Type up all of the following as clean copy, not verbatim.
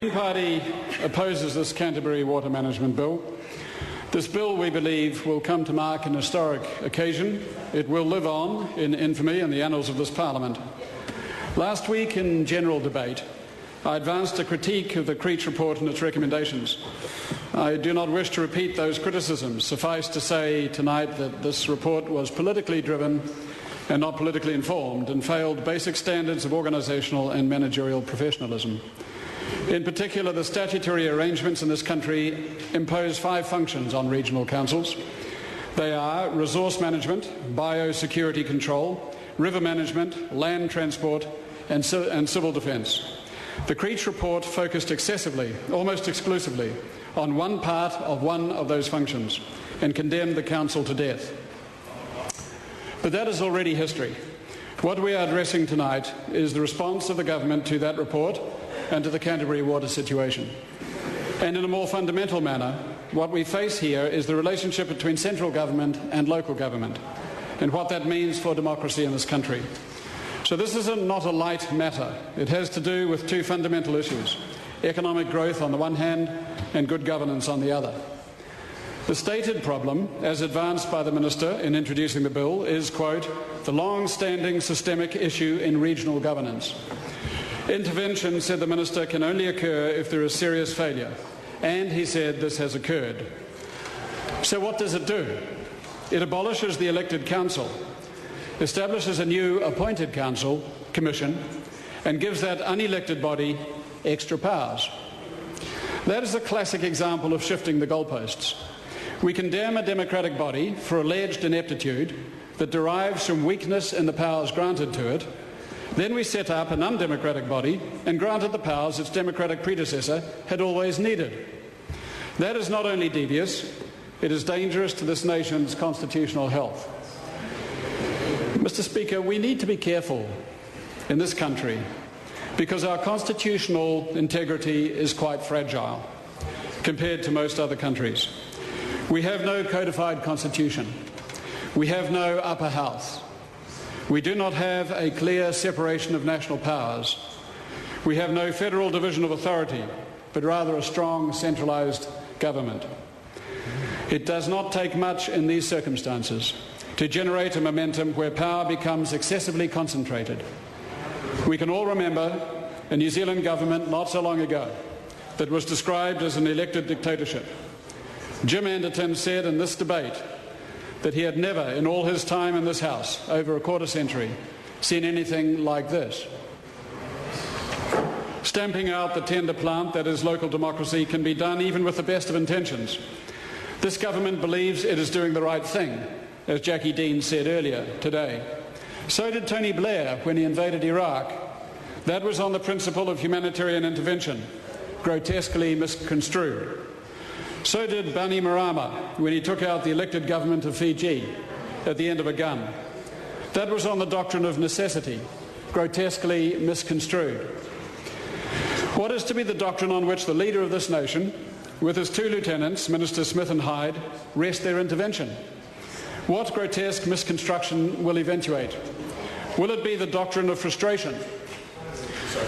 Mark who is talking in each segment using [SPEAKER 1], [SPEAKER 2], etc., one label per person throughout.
[SPEAKER 1] The Green Party opposes this Canterbury Water Management Bill. This bill, we believe, will come to mark an historic occasion. It will live on in infamy in the annals of this Parliament. Last week in general debate, I advanced a critique of the Creech report and its recommendations. I do not wish to repeat those criticisms. Suffice to say tonight that this report was politically driven and not politically informed and failed basic standards of organisational and managerial professionalism. In particular, the statutory arrangements in this country impose 5 functions on regional councils. They are resource management, biosecurity control, river management, land transport and civil defence. The Creech report focused excessively, almost exclusively, on one part of one of those functions and condemned the council to death. But that is already history. What we are addressing tonight is the response of the government to that report and to the Canterbury water situation. And in a more fundamental manner, what we face here is the relationship between central government and local government and what that means for democracy in this country. So this is not a light matter. It has to do with 2 fundamental issues: economic growth on the one hand and good governance on the other. The stated problem, as advanced by the Minister in introducing the bill, is, quote, the long-standing systemic issue in regional governance. Intervention, said the Minister, can only occur if there is serious failure. And he said this has occurred. So what does it do? It abolishes the elected council, establishes a new appointed council, commission, and gives that unelected body extra powers. That is a classic example of shifting the goalposts. We condemn a democratic body for alleged ineptitude that derives from weakness in the powers granted to it. Then we set up an undemocratic body and granted the powers its democratic predecessor had always needed. That is not only devious, it is dangerous to this nation's constitutional health. Mr. Speaker, we need to be careful in this country because our constitutional integrity is quite fragile compared to most other countries. We have no codified constitution. We have no upper house. We do not have a clear separation of national powers. We have no federal division of authority, but rather a strong centralised government. It does not take much in these circumstances to generate a momentum where power becomes excessively concentrated. We can all remember a New Zealand government not so long ago that was described as an elected dictatorship. Jim Anderton said in this debate that he had never, in all his time in this House, over a quarter century, seen anything like this. Stamping out the tender plant that is local democracy can be done even with the best of intentions. This government believes it is doing the right thing, as Jackie Dean said earlier today. So did Tony Blair when he invaded Iraq. That was on the principle of humanitarian intervention, grotesquely misconstrued. So did Bainimarama when he took out the elected government of Fiji at the end of a gun. That was on the doctrine of necessity, grotesquely misconstrued. What is to be the doctrine on which the leader of this nation, with his 2 lieutenants, Ministers Smith and Hyde, rest their intervention? What grotesque misconstruction will eventuate? Will it be the doctrine of frustration?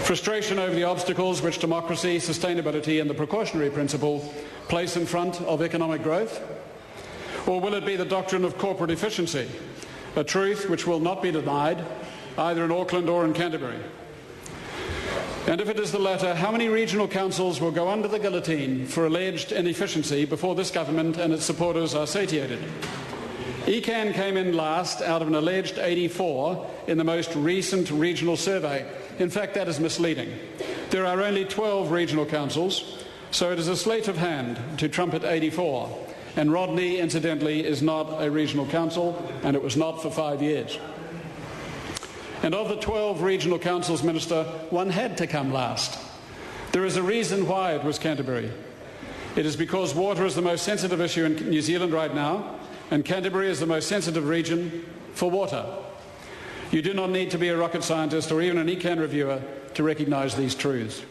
[SPEAKER 1] Frustration over the obstacles which democracy, sustainability and the precautionary principle place in front of economic growth? Or will it be the doctrine of corporate efficiency, a truth which will not be denied either in Auckland or in Canterbury? And if it is the latter, how many regional councils will go under the guillotine for alleged inefficiency before this government and its supporters are satiated? ECAN came in last out of an alleged 84 in the most recent regional survey. In fact, that is misleading. There are only 12 regional councils, so it is a sleight of hand to trumpet 84. And Rodney, incidentally, is not a regional council, and it was not for 5 years. And of the 12 regional councils, Minister, one had to come last. There is a reason why it was Canterbury. It is because water is the most sensitive issue in New Zealand right now, and Canterbury is the most sensitive region for water. You do not need to be a rocket scientist or even an ECAN reviewer to recognise these truths.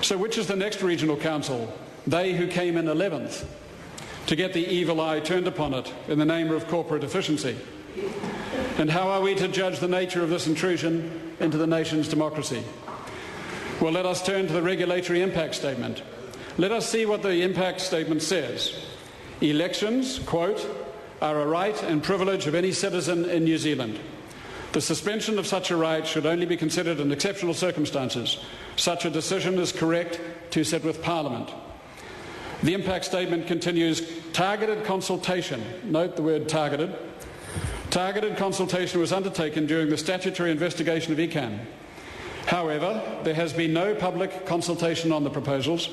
[SPEAKER 1] So which is the next regional council? They who came in 11th to get the evil eye turned upon it in the name of corporate efficiency. And how are we to judge the nature of this intrusion into the nation's democracy? Well, let us turn to the regulatory impact statement. Let us see what the impact statement says. Elections, quote, are a right and privilege of any citizen in New Zealand. The suspension of such a right should only be considered in exceptional circumstances. Such a decision is correct to sit with Parliament. The impact statement continues, targeted consultation. Note the word targeted. Targeted consultation was undertaken during the statutory investigation of ECAN. However, there has been no public consultation on the proposals,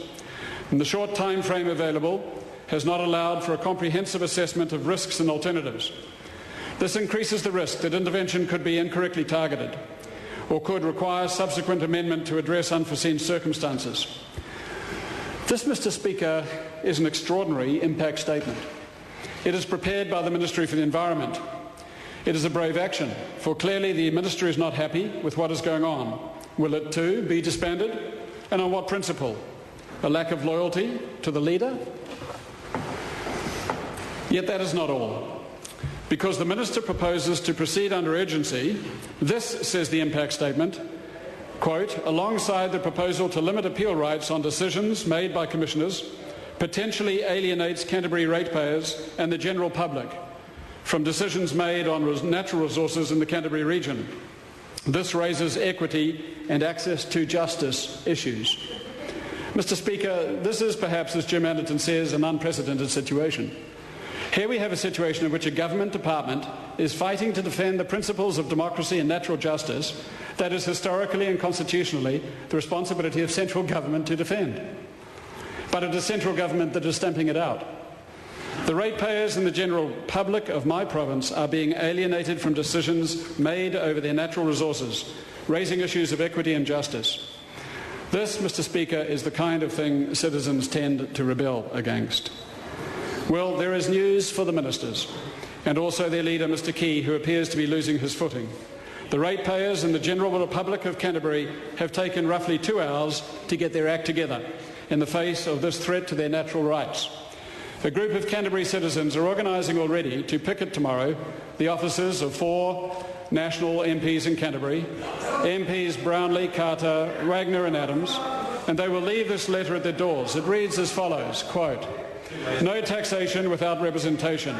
[SPEAKER 1] and the short time frame available has not allowed for a comprehensive assessment of risks and alternatives. This increases the risk that intervention could be incorrectly targeted or could require subsequent amendment to address unforeseen circumstances. This, Mr. Speaker, is an extraordinary impact statement. It is prepared by the Ministry for the Environment. It is a brave action, for clearly the Ministry is not happy with what is going on. Will it too be disbanded? And on what principle? A lack of loyalty to the leader? Yet that is not all. Because the Minister proposes to proceed under urgency, this, says the impact statement, quote, alongside the proposal to limit appeal rights on decisions made by commissioners, potentially alienates Canterbury ratepayers and the general public from decisions made on natural resources in the Canterbury region. This raises equity and access to justice issues. Mr. Speaker, this is perhaps, as Jim Anderton says, an unprecedented situation. Here we have a situation in which a government department is fighting to defend the principles of democracy and natural justice that is historically and constitutionally the responsibility of central government to defend. But it is central government that is stamping it out. The ratepayers and the general public of my province are being alienated from decisions made over their natural resources, raising issues of equity and justice. This, Mr. Speaker, is the kind of thing citizens tend to rebel against. Well, there is news for the ministers, and also their leader, Mr. Key, who appears to be losing his footing. The ratepayers and the general public of Canterbury have taken roughly 2 hours to get their act together in the face of this threat to their natural rights. A group of Canterbury citizens are organising already to picket tomorrow the offices of 4 national MPs in Canterbury, MPs Brownlee, Carter, Wagner and Adams, and they will leave this letter at their doors. It reads as follows, quote, no taxation without representation.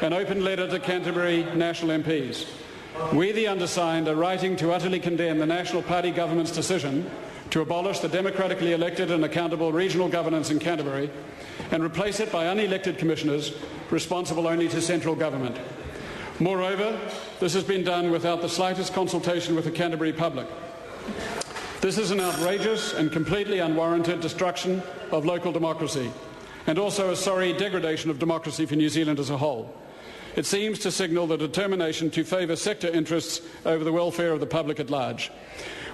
[SPEAKER 1] An open letter to Canterbury national MPs. We, the undersigned, are writing to utterly condemn the National Party government's decision to abolish the democratically elected and accountable regional governance in Canterbury and replace it by unelected commissioners responsible only to central government. Moreover, this has been done without the slightest consultation with the Canterbury public. This is an outrageous and completely unwarranted destruction of local democracy, and also a sorry degradation of democracy for New Zealand as a whole. It seems to signal the determination to favour sector interests over the welfare of the public at large.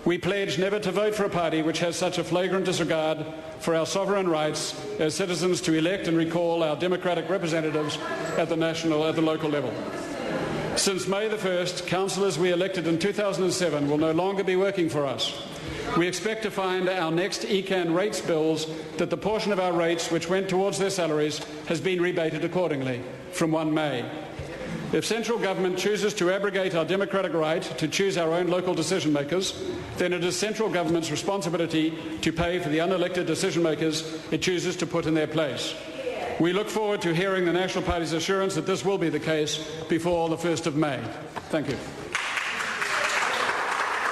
[SPEAKER 1] We pledge never to vote for a party which has such a flagrant disregard for our sovereign rights as citizens to elect and recall our democratic representatives at the local level. Since May the 1st, councillors we elected in 2007 will no longer be working for us. We expect to find our next ECAN rates bills that the portion of our rates which went towards their salaries has been rebated accordingly from 1 May. If central government chooses to abrogate our democratic right to choose our own local decision makers, then it is central government's responsibility to pay for the unelected decision makers it chooses to put in their place. We look forward to hearing the National Party's assurance that this will be the case before the 1st of May. Thank you.